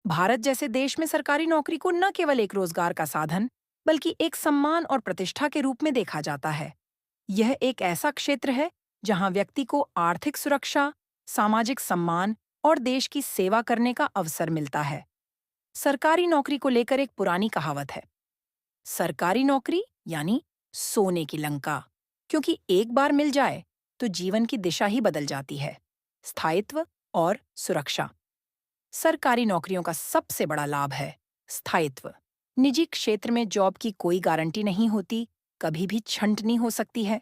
भारत जैसे देश में सरकारी नौकरी को न केवल एक रोजगार का साधन, बल्कि एक सम्मान और प्रतिष्ठा के रूप में देखा जाता है। यह एक ऐसा क्षेत्र है जहां व्यक्ति को आर्थिक सुरक्षा, सामाजिक सम्मान और देश की सेवा करने का अवसर मिलता है। सरकारी नौकरी को लेकर एक पुरानी कहावत है, सरकारी नौकरी यानी सोने की लंका, क्योंकि एक बार मिल जाए तो जीवन की दिशा ही बदल जाती है। स्थायित्व और सुरक्षा। सरकारी नौकरियों का सबसे बड़ा लाभ है स्थायित्व। निजी क्षेत्र में जॉब की कोई गारंटी नहीं होती, कभी भी छंटनी हो सकती है।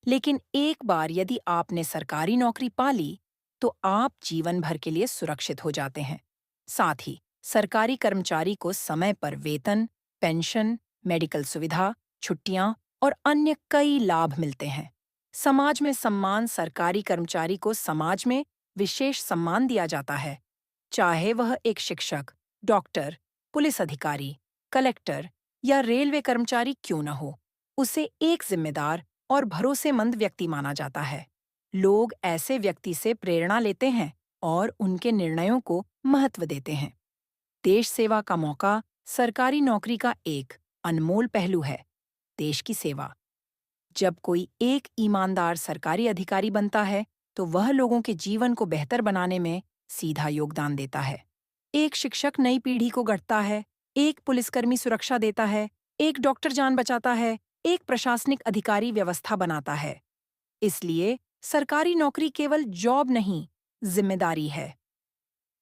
लेकिन एक बार यदि आपने सरकारी नौकरी पा ली, तो आप जीवन भर के लिए सुरक्षित हो जाते हैं। साथ ही सरकारी कर्मचारी को समय पर वेतन, पेंशन, मेडिकल सुविधा, छुट्टियां और अन्य कई लाभ मिलते हैं। समाज में सम्मान। सरकारी कर्मचारी को समाज में विशेष सम्मान दिया जाता है, चाहे वह एक शिक्षक, डॉक्टर, पुलिस अधिकारी, कलेक्टर या रेलवे कर्मचारी क्यों न हो। उसे एक जिम्मेदार और भरोसेमंद व्यक्ति माना जाता है। लोग ऐसे व्यक्ति से प्रेरणा लेते हैं और उनके निर्णयों को महत्व देते हैं। देश सेवा का मौका। सरकारी नौकरी का एक अनमोल पहलू है देश की सेवा। जब कोई एक ईमानदार सरकारी अधिकारी बनता है, तो वह लोगों के जीवन को बेहतर बनाने में सीधा योगदान देता है। एक शिक्षक नई पीढ़ी को गढ़ता है, एक पुलिसकर्मी सुरक्षा देता है, एक डॉक्टर जान बचाता है, एक प्रशासनिक अधिकारी व्यवस्था बनाता है। इसलिए सरकारी नौकरी केवल जॉब नहीं, जिम्मेदारी है।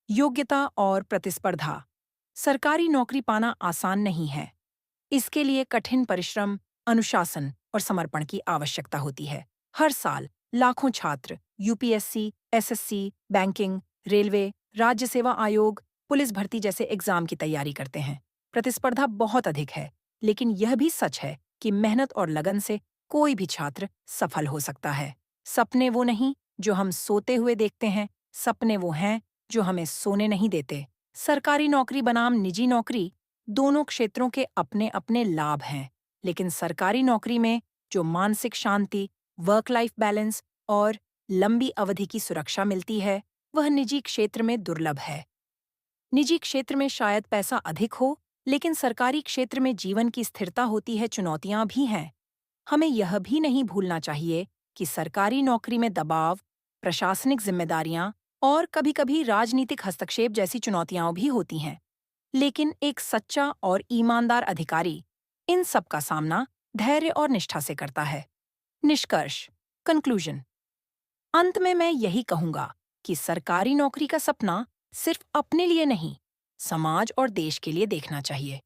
योग्यता और प्रतिस्पर्धा। सरकारी नौकरी पाना आसान नहीं है। इसके लिए कठिन परिश्रम, अनुशासन और समर्पण की आवश्यकता होती है। हर साल लाखों छात्र यूपीएससी, एसएससी, बैंकिंग, रेलवे, राज्य सेवा आयोग, पुलिस भर्ती जैसे एग्जाम की तैयारी करते हैं। प्रतिस्पर्धा बहुत अधिक है, लेकिन यह भी सच है कि मेहनत और लगन से कोई भी छात्र सफल हो सकता है। सपने वो नहीं जो हम सोते हुए देखते हैं, सपने वो हैं जो हमें सोने नहीं देते। सरकारी नौकरी बनाम निजी नौकरी, दोनों क्षेत्रों के अपने अपने लाभ हैं, लेकिन सरकारी नौकरी में जो मानसिक शांति, वर्क लाइफ बैलेंस और लंबी अवधि की सुरक्षा मिलती है, वह निजी क्षेत्र में दुर्लभ है। निजी क्षेत्र में शायद पैसा अधिक हो, लेकिन सरकारी क्षेत्र में जीवन की स्थिरता होती है, चुनौतियां भी हैं। हमें यह भी नहीं भूलना चाहिए कि सरकारी नौकरी में दबाव, प्रशासनिक जिम्मेदारियां और कभी-कभी राजनीतिक हस्तक्षेप जैसी चुनौतियां भी होती हैं। लेकिन एक सच्चा और ईमानदार अधिकारी इन सब का सामना धैर्य और निष्ठा से करता है। निष्कर्ष, कंक्लूजन। अंत में मैं यही कहूंगा कि सरकारी नौकरी का सपना सिर्फ अपने लिए नहीं, समाज और देश के लिए देखना चाहिए।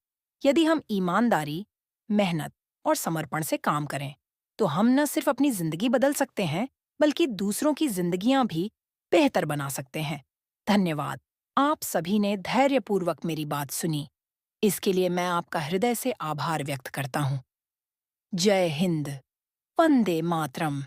यदि हम ईमानदारी, मेहनत और समर्पण से काम करें, तो हम न सिर्फ अपनी जिंदगी बदल सकते हैं, बल्कि दूसरों की जिंदगियां भी बेहतर बना सकते हैं। धन्यवाद। आप सभी ने धैर्यपूर्वक मेरी बात सुनी। इसके लिए मैं आपका हृदय से आभार व्यक्त करता हूँ। जय हिंद। वंदे मातरम।